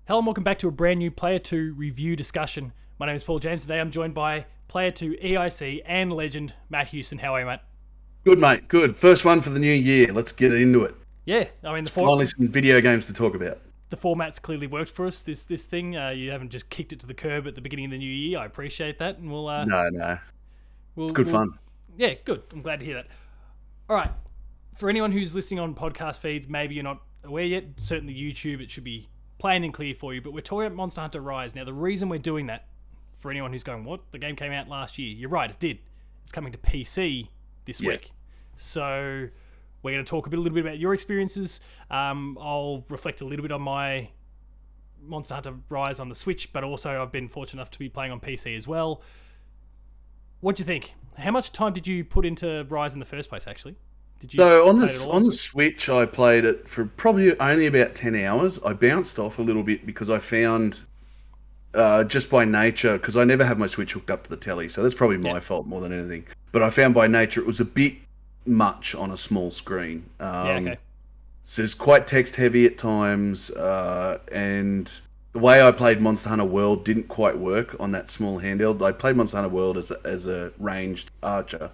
Hello and welcome back to a brand new Player 2 review discussion. My name is Paul James. Today I'm joined by Player 2 EIC and legend Matt Houston. How are you, Matt? Good, mate. Good. First one for the new year. Let's get into it. Yeah, I mean, Finally some video games to talk about. the format's clearly worked for us, this thing. You haven't just kicked it to the curb at the beginning of the new year. I appreciate that. And No. we'll It's good fun. Yeah, good. I'm glad to hear that. All right. For anyone who's listening on podcast feeds, maybe you're not aware yet, certainly YouTube, it should be plain and clear for you, but we're talking about Monster Hunter Rise. Now, the reason we're doing that, for anyone who's going, what? The game came out last year. You're right, it did. It's coming to PC this week. So we're going to talk a little bit about your experiences. I'll reflect a little bit on my Monster Hunter Rise on the Switch, but also I've been fortunate enough to be playing on PC as well. What do you think? How much time did you put into Rise in the first place, actually? Did you So on the Switch, I played it for probably only about 10 hours. I bounced off a little bit because I found, just by nature, because I never have my Switch hooked up to the telly, so that's probably my fault more than anything. But I found by nature it was a bit much on a small screen. Okay. So it's quite text heavy at times, and the way I played Monster Hunter World didn't quite work on that small handheld. I played Monster Hunter World as a ranged archer.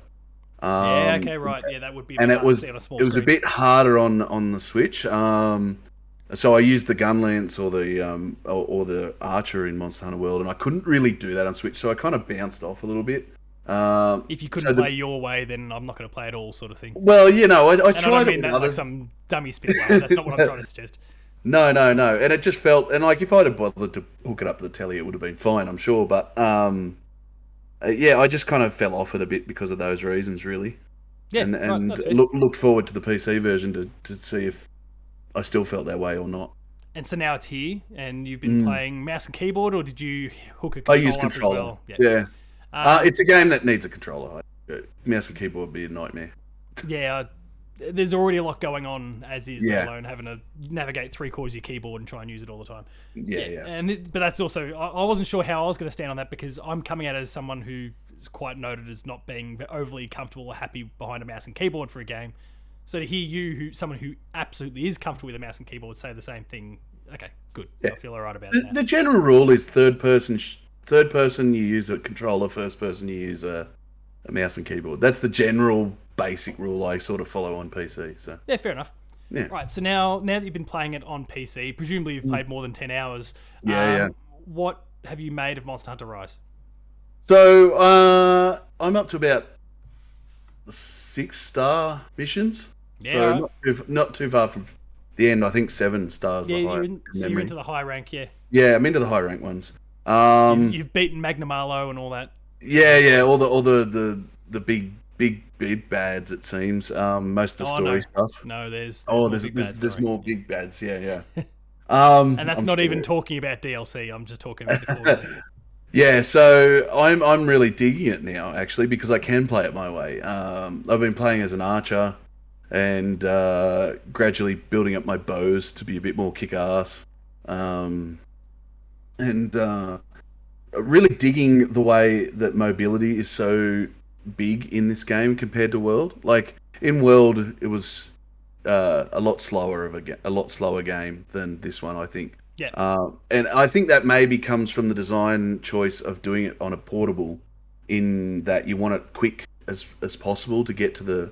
Okay, right. Yeah, that would be. And it was on a small screen. A bit harder on the Switch. So I used the gun lance or the archer in Monster Hunter World, and I couldn't really do that on Switch. So I kind of bounced off a little bit. If you couldn't play your way, then I'm not going to play at all, sort of thing. Well, I and tried I don't it mean with that others. like some dummy spit way. That's not what I'm trying to suggest. No, and it just felt, and like if I'd have bothered to hook it up to the telly, it would have been fine, I'm sure. But I just kind of fell off it a bit because of those reasons, really. Yeah, and right, looked forward to the PC version to see if I still felt that way or not. And so now it's here, and you've been playing mouse and keyboard, or did you hook a controller? I use up controller. as well? Yeah. It's a game that needs a controller. Mouse and keyboard would be a nightmare. Yeah, there's already a lot going on as is, Yeah. let alone having to navigate 3/4 of your keyboard and try and use it all the time. Yeah. But that's also, I wasn't sure how I was going to stand on that because I'm coming out as someone who is quite noted as not being overly comfortable or happy behind a mouse and keyboard for a game. So to hear you, someone who absolutely is comfortable with a mouse and keyboard, say the same thing, okay, good. Yeah. I feel all right about The, that. the general rule is third person you use a controller, first person you use a mouse and keyboard. That's the general basic rule I sort of follow on PC. So Yeah, fair enough. yeah. Right, so now that you've been playing it on PC, presumably you've played more than 10 hours. Yeah. What have you made of Monster Hunter Rise? So I'm up to about 6-star missions. Yeah, So right. not too far from the end. I think 7 stars. Yeah, the high, you're into the high rank, yeah. Yeah, I'm into the high rank ones. You've beaten Magna Marlowe and all that. Yeah. All the big bads. It seems. Most of the story stuff. No, there's there's more big bads. Yeah. And that's I'm not sure. even talking about DLC. I'm just talking about the core. Yeah, so I'm really digging it now, actually, because I can play it my way. I've been playing as an archer and gradually building up my bows to be a bit more kick-ass. And really digging the way that mobility is so big in this game compared to World. Like, in World, it was a lot slower game than this one, I think. Yeah. And I think that maybe comes from the design choice of doing it on a portable, in that you want it quick as possible to get to the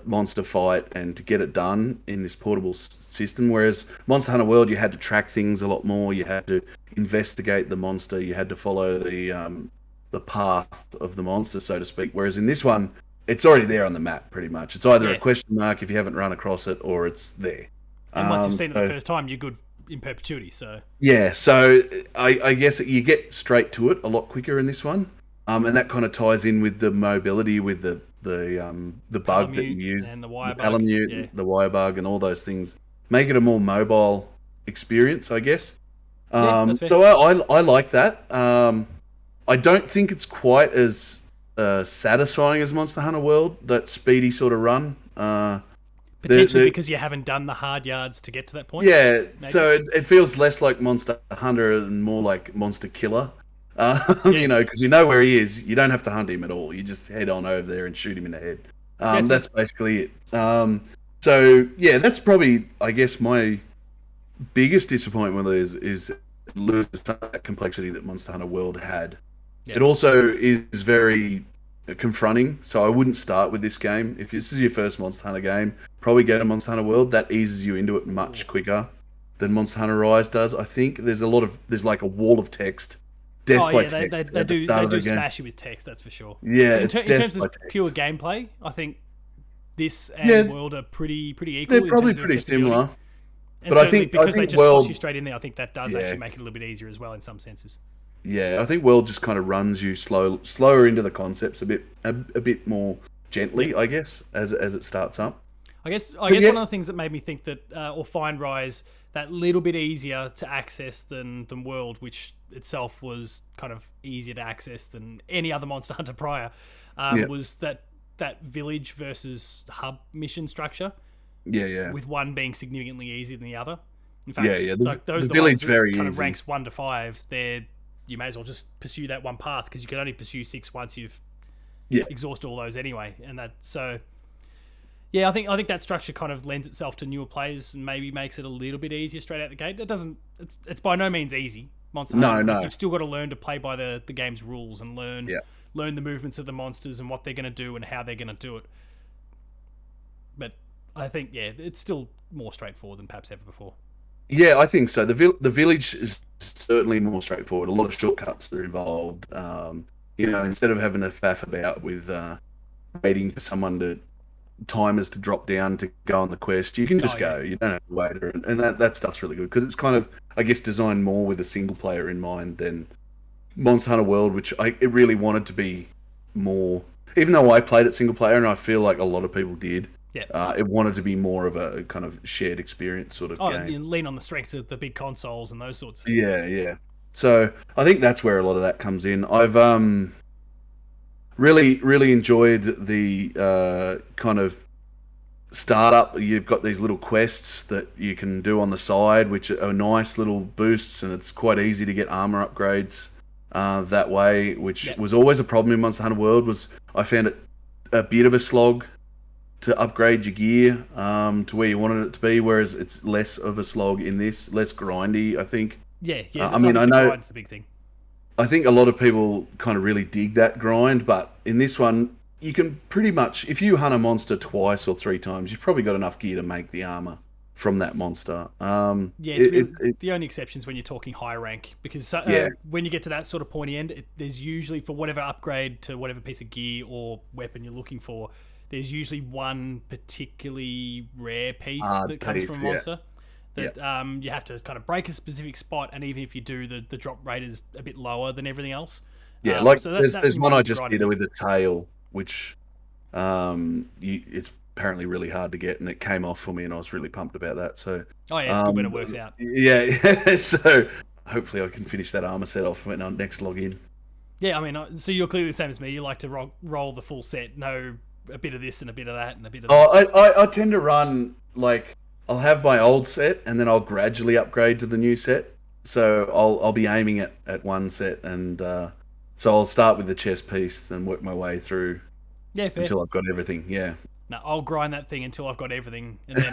monster fight and to get it done in this portable system. Whereas Monster Hunter World, you had to track things a lot more. You had to investigate the monster. You had to follow the path of the monster, so to speak. Whereas in this one, it's already there on the map, pretty much. It's either a question mark if you haven't run across it, or it's there. And once you've seen it the first time, you're good in perpetuity. So yeah, so I guess you get straight to it a lot quicker in this one, and that kind of ties in with the mobility, with the bug that you use, and the wire bug. Palamute, the wire bug, and all those things make it a more mobile experience, I guess. That's fair. So I like that. I don't think it's quite as satisfying as Monster Hunter World, that speedy sort of run. Potentially because you haven't done the hard yards to get to that point. Yeah, maybe? So it feels less like Monster Hunter and more like Monster Killer. Because you know where he is. You don't have to hunt him at all. You just head on over there and shoot him in the head. That's basically it. So yeah, that's probably, I guess, my biggest disappointment is it loses some of that complexity that Monster Hunter World had. Yeah. It also is very confronting, so I wouldn't start with this game. If this is your first Monster Hunter game, probably get a Monster Hunter World. That eases you into it much quicker than Monster Hunter Rise does. I think there's like a wall of text, Oh death by yeah, text they at the do start they of the do game. smash you with text, that's for sure. Yeah, But it's in death terms of by pure text. gameplay, I think this Yeah, and World are pretty they're equal in probably terms of pretty accessibility. similar, And but I certainly think I because they think just toss you World, straight in there, I think that does yeah, actually make it a little bit easier as well in some senses. yeah, I think World just kind of runs you slower into the concepts a bit more Yep. gently, I guess, as it starts up. I guess But yeah, one of the things that made me think that or find Rise that little bit easier to access than World, which itself was kind of easier to access than any other Monster Hunter prior, yeah, was that village versus hub mission structure, yeah, yeah, with one being significantly easier than the other. In yeah, fact, yeah. like those The are the ones village that very kind of easy. ranks 1 to 5. You may as well just pursue that one path because you can only pursue 6 once you've Yeah, exhausted all those anyway. And that so yeah, I think that structure kind of lends itself to newer players and maybe makes it a little bit easier straight out the gate. It doesn't. It's by no means easy. Monster no, Hunter, like no, you've still got to learn to play by the game's rules and yeah, learn the movements of the monsters and what they're going to do and how they're going to do it. But I think yeah, it's still more straightforward than perhaps ever before. yeah. I think so. The village is certainly more straightforward. A lot of shortcuts are involved. Instead of having to faff about with waiting for someone to timers to drop down to go on the quest. You can Oh just yeah, go. You don't have to wait, and that stuff's really good because it's kind of, I guess, designed more with a single player in mind than Monster Hunter World, which it really wanted to be more. Even though I played it single player, and I feel like a lot of people did, yeah. it wanted to be more of a kind of shared experience sort of Oh, game. you lean on the strengths of the big consoles and those sorts of things. Yeah, yeah. So I think that's where a lot of that comes in. I've really enjoyed the kind of startup. You've got these little quests that you can do on the side, which are nice little boosts, and it's quite easy to get armor upgrades that way, which Yeah, was always a problem in Monster Hunter World. Was I found it a bit of a slog to upgrade your gear to where you wanted it to be, whereas it's less of a slog in this, less grindy, I think. yeah. I I mean, think I the know, grind's the big thing. I think a lot of people kind of really dig that grind, but in this one, you can pretty much, if you hunt a monster twice or three times, you've probably got enough gear to make the armor from that monster. Yeah, it's really the only exceptions when you're talking high rank because Yeah, when you get to that sort of pointy end, there's usually for whatever upgrade to whatever piece of gear or weapon you're looking for, there's usually one particularly rare piece hard that comes piece. from a Yeah, monster yeah, that you have to kind of break a specific spot, and even if you do, the drop rate is a bit lower than everything else. yeah. Like So that there's one I might just grind a did bit. with the tail, which it's apparently really hard to get, and it came off for me, and I was really pumped about that. So Oh yeah, it's good when it works out. yeah, yeah. So hopefully I can finish that armor set off when I next log in. Yeah, I mean, so you're clearly the same as me. You like to roll the full set, know a bit of this and a bit of that and a bit of Oh, this. I tend to run like I'll have my old set and then I'll gradually upgrade to the new set. So I'll be aiming at one set and so I'll start with the chest piece and work my way through Yeah, fair. until I've got everything. Yeah. No, I'll grind that thing until I've got everything, and then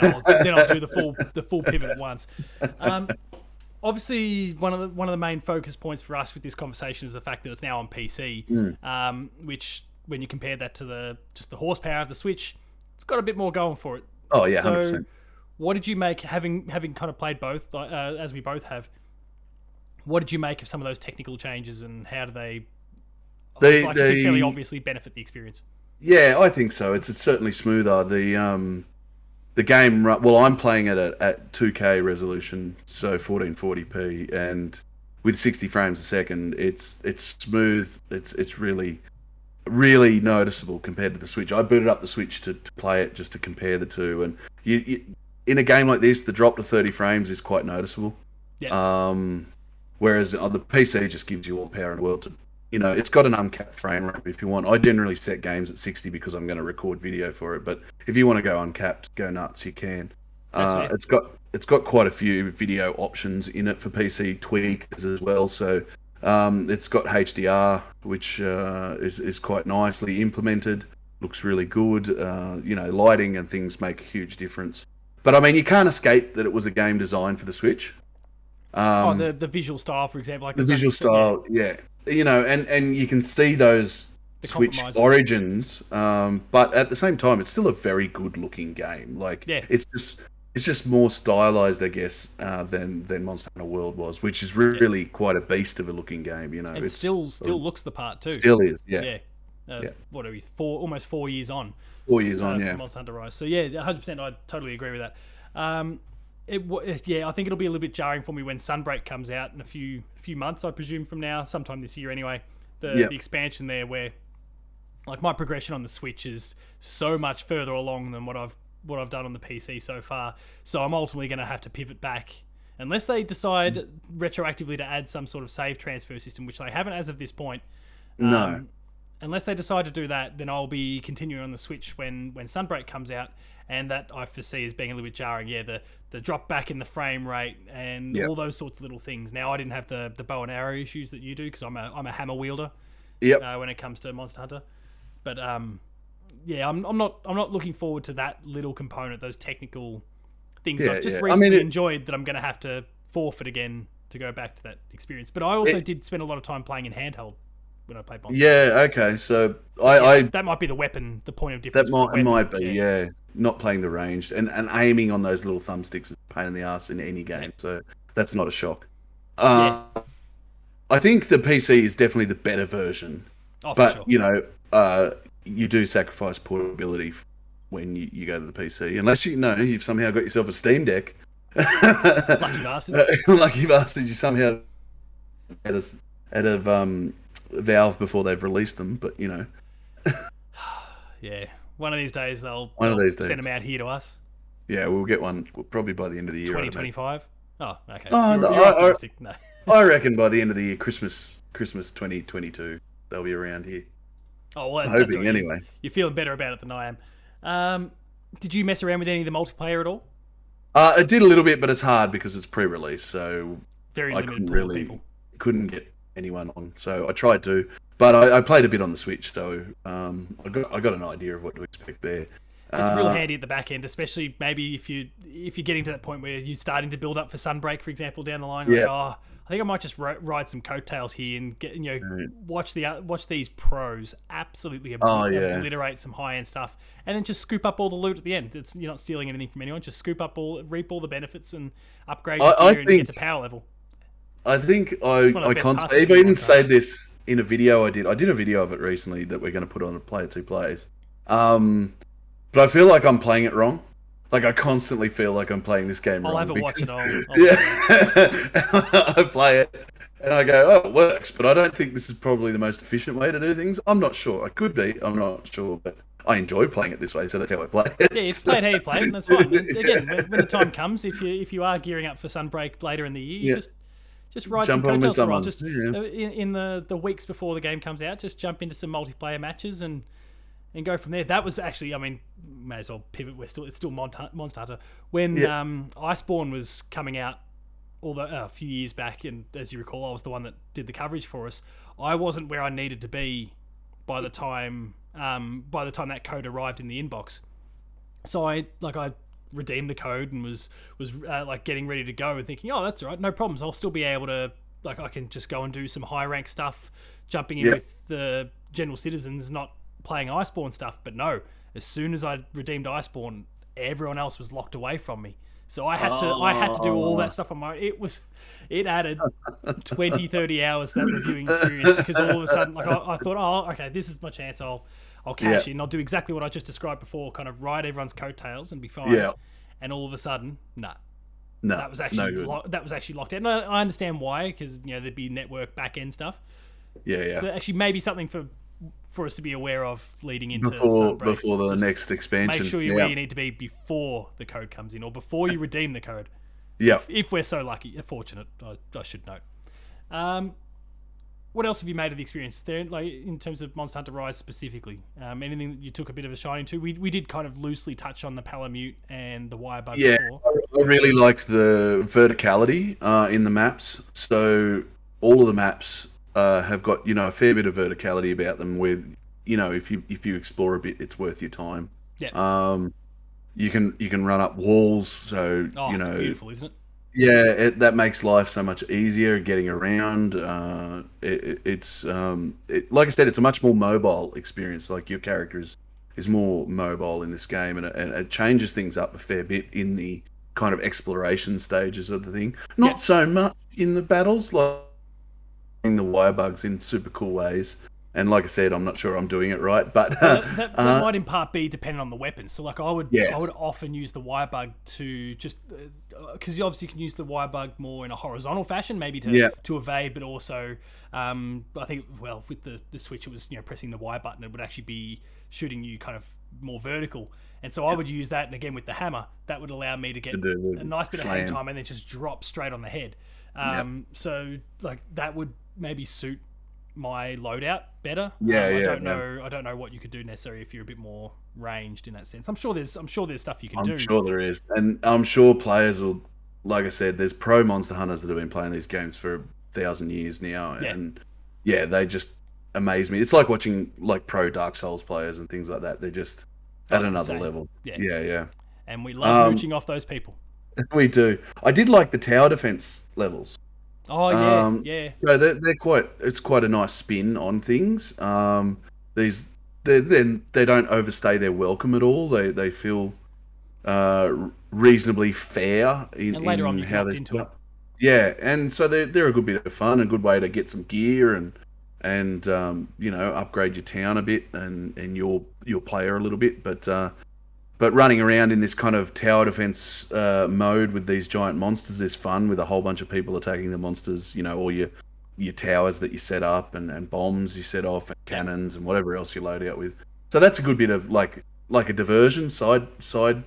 I'll do the full pivot at once. Um, Obviously, one of the main focus points for us with this conversation is the fact that it's now on PC, Mm. which when you compare that to the horsepower of the Switch, it's got a bit more going for it. Oh yeah, So, 100%. what did you make having kind of played both, as we both have? What did you make of some of those technical changes, and how do they, They like, you think fairly they obviously benefit the experience? Yeah, I think so. It's certainly smoother. The game well, I'm playing it at 2K resolution, so 1440p, and with 60 frames a second, it's smooth. It's really noticeable compared to the Switch. I booted up the Switch to play it just to compare the two, and in a game like this, the drop to 30 frames is quite noticeable. Yeah, Um, Whereas on the PC just gives you all the power in the world to, it's got an uncapped frame rate if you want. I generally set games at 60 because I'm going to record video for it, but if you want to go uncapped, go nuts, you can. that's fair. It's got quite a few video options in it for PC tweakers as well. So it's got HDR, which is quite nicely implemented. Looks really good. Lighting and things make a huge difference. But I mean, you can't escape that it was a game designed for the Switch. Oh, the visual style, for example, like The visual style, yeah, and you can see those the Switch compromises. origins, but at the same time, it's still a very good-looking game. Like, Yeah. it's just more stylized, I guess, than Monster Hunter World was, which is really quite a beast of a looking game. And it's still looks the part too. still is, yeah. Yeah. Yeah. What are we? Almost 4 years on. 4 years on, yeah. Monster Hunter Rise. So yeah, 100%. I totally agree with that. I think it'll be a little bit jarring for me when Sunbreak comes out in a few months, I presume from now, sometime this year anyway. The expansion there, where like my progression on the Switch is so much further along than what I've done on the PC so far. So I'm ultimately going to have to pivot back. Unless they decide retroactively to add some sort of save transfer system, which they haven't as of this point. No. Unless they decide to do that, then I'll be continuing on the Switch when Sunbreak comes out, and that I foresee as being a little bit jarring. Yeah, the drop back in the frame rate and all those sorts of little things. Now, I didn't have the bow and arrow issues that you do because I'm a hammer wielder. Yep. When it comes to Monster Hunter, but yeah, I'm not looking forward to that little component, those technical things I've just recently enjoyed that I'm going to have to forfeit again to go back to that experience. But I also did spend a lot of time playing in handheld when I played Monster. Yeah, okay. So that might be the point of difference. That might be, yeah. Not playing the ranged and aiming on those little thumbsticks is a pain in the ass in any game. So that's not a shock. I think the PC is definitely the better version. Oh, but for sure. You do sacrifice portability when you go to the PC, unless you've somehow got yourself a Steam Deck. Lucky bastards. Lucky bastards! You somehow out of Valve before they've released them, but yeah, one of these days they'll send them out here to us. Yeah, we'll get one probably by the end of the year. 2025. Oh, okay. Oh, you're optimistic. No. I reckon by the end of the year, Christmas 2022, they'll be around here. Oh, well, I'm hoping anyway. You're feeling better about it than I am. Did you mess around with any of the multiplayer at all? I did a little bit, but it's hard because it's pre-release, so very limited people. Couldn't get anyone on. So I tried to, but I played a bit on the Switch, so I got an idea of what to expect there. It's real handy at the back end, especially maybe if you're getting to that point where you're starting to build up for Sunbreak, for example, down the line. Like, I think I might just ride some coattails here and get watch these pros absolutely obliterate some high end stuff, and then just scoop up all the loot at the end. You're not stealing anything from anyone. Just reap all the benefits and upgrade your gear and get to power level. I think I even said this in a video I did. I did a video of it recently that we're going to put on a Player 2 Plays. But I feel like I'm playing it wrong. Like I constantly feel like I'm playing this game wrong. I'll have a watch it all. I play it and I go, oh, it works, but I don't think this is probably the most efficient way to do things. I'm not sure. I could be. I'm not sure, but I enjoy playing it this way, so that's how I play it. Yeah, you play it how you play it, and that's fine. Again, when the time comes, if you are gearing up for Sunbreak later in the year, just ride some coattails for a while. Just in the weeks before the game comes out, just jump into some multiplayer matches and go from there. That was actually, I mean, may as well pivot. It's still Monster Hunter. When Iceborne was coming out a few years back, and as you recall, I was the one that did the coverage for us. I wasn't where I needed to be by the time that code arrived in the inbox. So I redeemed the code and was getting ready to go and thinking, oh, that's all right, no problems. I'll still be able to, I can just go and do some high rank stuff, jumping in with the general citizens, not playing Iceborne stuff. But no, as soon as I redeemed Iceborne, everyone else was locked away from me. So I had to do all that stuff on my own. It added 20, 30 hours to that reviewing experience, because all of a sudden, I thought, oh, okay, this is my chance. I'll cash in. I'll do exactly what I just described before, kind of ride everyone's coattails and be fine. Yeah. And all of a sudden, no, that was actually locked out. And I understand why, because there'd be network back end stuff. Yeah. So actually, maybe something for us to be aware of leading into before the next expansion. Make sure you're where you need to be before the code comes in, or before you redeem the code. Yeah. If we're so lucky, fortunate, I should note. What else have you made of the experience there, in terms of Monster Hunter Rise specifically? Anything that you took a bit of a shine to? We did kind of loosely touch on the Palamute and the Wirebug before. I really liked the verticality in the maps. So all of the maps have got a fair bit of verticality about them. With if you explore a bit, it's worth your time. Yeah. you can run up walls, so Oh, it's beautiful, isn't it? yeah, that makes life so much easier getting around. Like I said, it's a much more mobile experience. Like your character is more mobile in this game, and it changes things up a fair bit in the kind of exploration stages of the thing. Yeah. Not so much in the battles, like the wire bugs in super cool ways. And like I said, I'm not sure I'm doing it right, but Well, that might in part be dependent on the weapon. So, like, I would yes, often use the wire bug to just because you obviously can use the wire bug more in a horizontal fashion, maybe yeah, to evade, but also I think with the switch, it was pressing the Y button, it would actually be shooting you kind of more vertical. And so I would use that, and again with the hammer, that would allow me to to get do a the nice bit of hang slam. time and then just drop straight on the head. Yep. So like that would maybe suit my loadout better. Yeah, I yeah, don't yeah. know. I don't know what you could do necessarily if you're a bit more ranged in that sense. I'm sure there's stuff you can I'm do. sure there is, and I'm sure players will. Like I said, there's pro monster hunters that have been playing these games for 1,000 years now, Yeah, and yeah, they just amaze me. It's like watching like pro Dark Souls players and things like that. They're just oh, at it's another insane. level. Yeah, Yeah, yeah. and we love Um, mooching off those people. we do. I did like the tower defense levels. Oh yeah, Um, yeah. so they're quite. It's quite a nice spin on things. These they don't overstay their welcome at all. They feel reasonably fair And later on, in you can how opt they into set them. up. Yeah, and so they're a good bit of fun, a good way to get some gear and upgrade your town a bit and your player a little bit. But running around in this kind of tower defense mode with these giant monsters is fun with a whole bunch of people attacking the monsters. All your towers that you set up and bombs you set off and Yep. cannons and whatever else you load out with. So that's a good bit of like a diversion side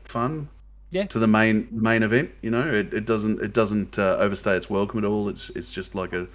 fun Yeah. to the main event. It doesn't overstay its welcome at all. It's just like a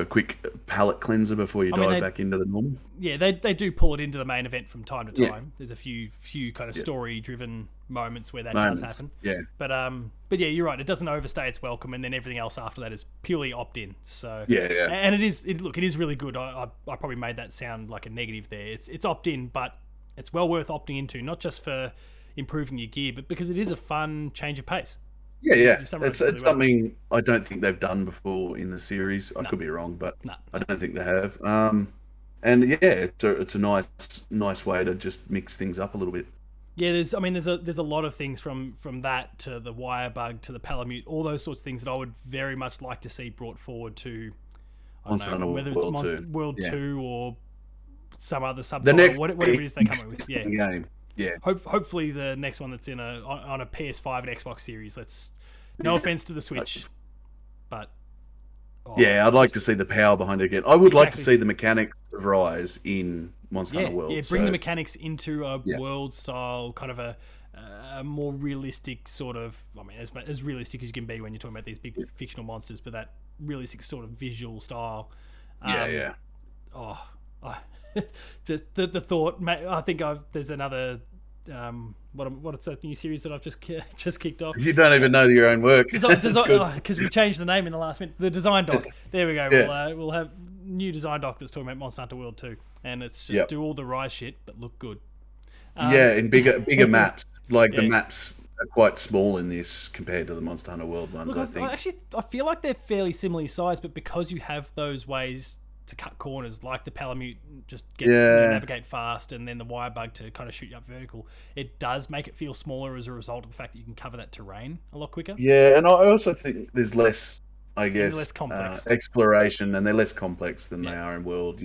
quick palate cleanser before you I mean, dive back into the normal. they do pull it into the main event from time to Yeah, time. There's a few kind of yeah. story driven moments where that does Moments. happen. Yeah, But yeah, you're right. It doesn't overstay its welcome, and then everything else after that is purely opt in. So yeah, yeah. and it is really good. I probably made that sound like a negative there. It's opt in, but it's well worth opting into, not just for improving your gear, but because it is a fun change of pace. Yeah, yeah. You summarized It's it really it's well. something I don't think they've done before in the series. I No, could be wrong, but no, I no. don't think they have. And yeah, it's a nice way to just mix things up a little bit. Yeah, there's a lot of things from that to the wire bug to the palamute, all those sorts of things that I would very much like to see brought forward to I don't Monster know Hunter whether it's World 2. World Yeah. Two or some other The subtitle, next whatever it is they big come up with. Yeah, game. Yeah. hopefully the next one that's on a PS5 and Xbox Series. No offense to the Switch, but Yeah, I'd like to just see the power behind it again. I would like to exactly. see the mechanics of Rise in Monster Yeah, Hunter yeah. World. Bring the So mechanics into a yeah, world style kind of a more realistic sort of. I mean, as realistic as you can be when you're talking about these big fictional monsters, but that realistic sort of visual style. yeah, Um, yeah. oh, I, just the thought. I think there's another. What's that new series that I've just kicked off? You don't even know your own work. That's good. Because we changed the name in the last minute. The design doc. There we go. Yeah. We'll have new design doc that's talking about Monster Hunter World 2, and it's just Yep. do all the Rise shit but look good. Yeah, in bigger maps. Like the Yeah. maps are quite small in this compared to the Monster Hunter World ones, Look, I think. I feel like they're fairly similarly sized, but because you have those ways to cut corners, like the palamute, just Yeah. navigate fast, and then the wire bug to kind of shoot you up vertical, it does make it feel smaller as a result of the fact that you can cover that terrain a lot quicker. Yeah, and I also think there's less, I It's guess, less complex. exploration, and they're less complex than they Yeah, are in World.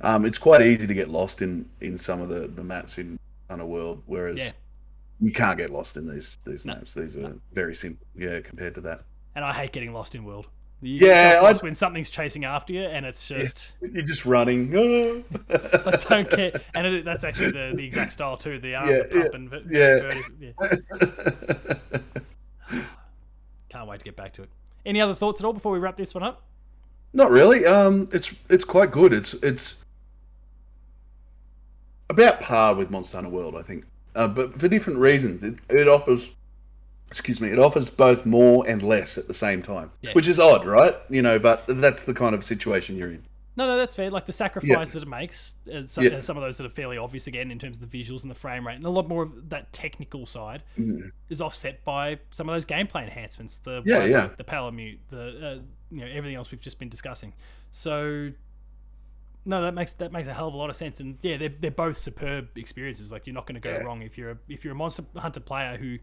It's quite easy to get lost in some of the maps in Hunter World, yeah, whereas you can't get lost in these no, maps. These no. are very simple, yeah, compared to that. And I hate getting lost in world. You get Yeah, self lost when something's chasing after you, and it's just you're just running. I don't care. And that's actually the exact style too. The arms Yeah, are yeah, pumping. yeah. Can't wait to get back to it. Any other thoughts at all before we wrap this one up? Not really. It's quite good. It's about par with Monster Hunter World, I think, but for different reasons. It offers, excuse me, it offers both more and less at the same time, Yeah. which is odd, right? But that's the kind of situation you're in. No, that's fair. Like the sacrifice that it makes, some of those that are fairly obvious again in terms of the visuals and the frame rate, and a lot more of that technical side is offset by some of those gameplay enhancements, the wide load, the power mute, the everything else we've just been discussing. So no, that makes a hell of a lot of sense, and yeah, they're both superb experiences. Like you're not going to go wrong if you're a Monster Hunter player who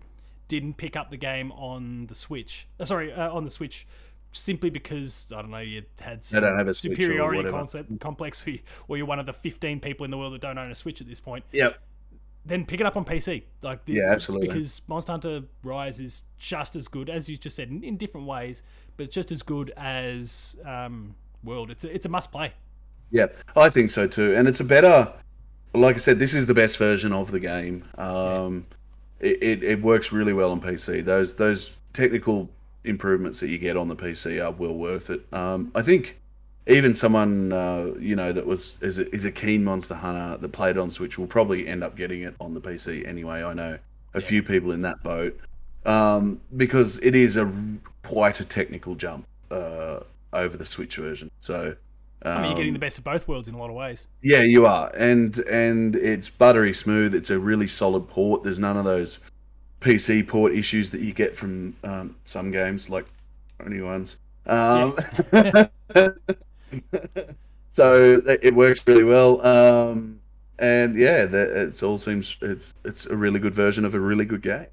didn't pick up the game on the Switch. On the Switch. Simply because, I don't know, you had some superiority complex or you're one of the 15 people in the world that don't own a Switch at this point. Yep. Then pick it up on PC. Absolutely. Because Monster Hunter Rise is just as good, as you just said, in different ways, but it's just as good as World. It's a must-play. Yeah, I think so too. And it's a better... Like I said, this is the best version of the game. It works really well on PC. Those technical improvements that you get on the PC are well worth it. I think even someone that is a keen Monster Hunter that played on Switch will probably end up getting it on the PC anyway. I know a few people in that boat because it is quite a technical jump over the Switch version. So you're getting the best of both worlds in a lot of ways. Yeah, you are, and it's buttery smooth. It's a really solid port. There's none of those PC port issues that you get from some games, like only ones. So it works really well, and it's a really good version of a really good game.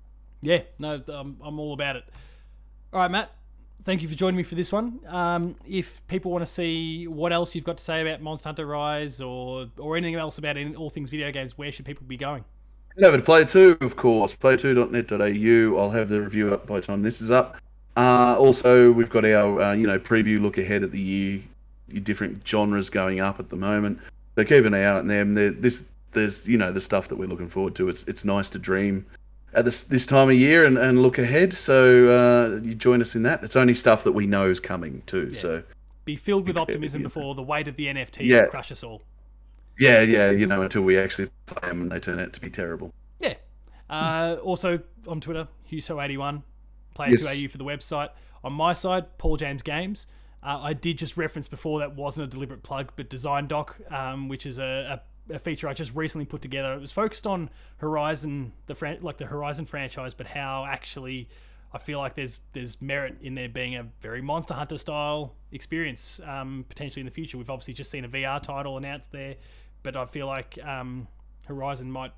Yeah, no, I'm all about it. All right, Matt, thank you for joining me for this one. If people want to see what else you've got to say about Monster Hunter Rise or anything else about all things video games, where should people be going? Over to Player 2, of course, player2.net.au. I'll have the review up by the time this is up. Also, we've got our preview look ahead at the year, different genres going up at the moment. So keep an eye out on them. There's the stuff that we're looking forward to. It's nice to dream at this time of year and look ahead. So you join us in that. It's only stuff that we know is coming too. Yeah. So be filled with optimism before the weight of the NFT crush us all. Yeah, until we actually play them and they turn out to be terrible. Yeah. Also on Twitter, Huso81, Player2AU for the website. On my side, Paul James Games. I did just reference before that wasn't a deliberate plug, but Design Doc, which is a feature I just recently put together. It was focused on Horizon, the Horizon franchise, but how actually I feel like there's merit in there being a very Monster Hunter style experience potentially in the future. We've obviously just seen a VR title announced there, but I feel like Horizon might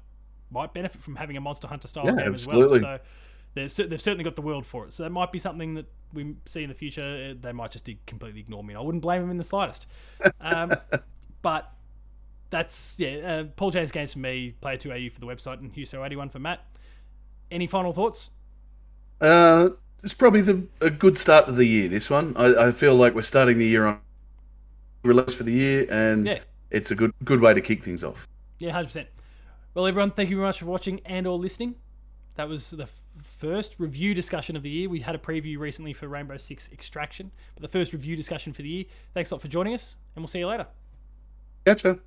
benefit from having a Monster Hunter style game absolutely. as well. So they've certainly got the world for it. So that might be something that we see in the future. They might just completely ignore me, and I wouldn't blame them in the slightest. But that's Paul James Games for me, Player2AU for the website, and Huso81 for Matt. Any final thoughts? It's probably a good start to the year, this one. I feel like we're starting the year on release for the year, and it's a good way to kick things off. Yeah, 100%. Well, everyone, thank you very much for watching and or listening. That was the first review discussion of the year. We had a preview recently for Rainbow Six Extraction, but the first review discussion for the year. Thanks a lot for joining us, and we'll see you later. Gotcha.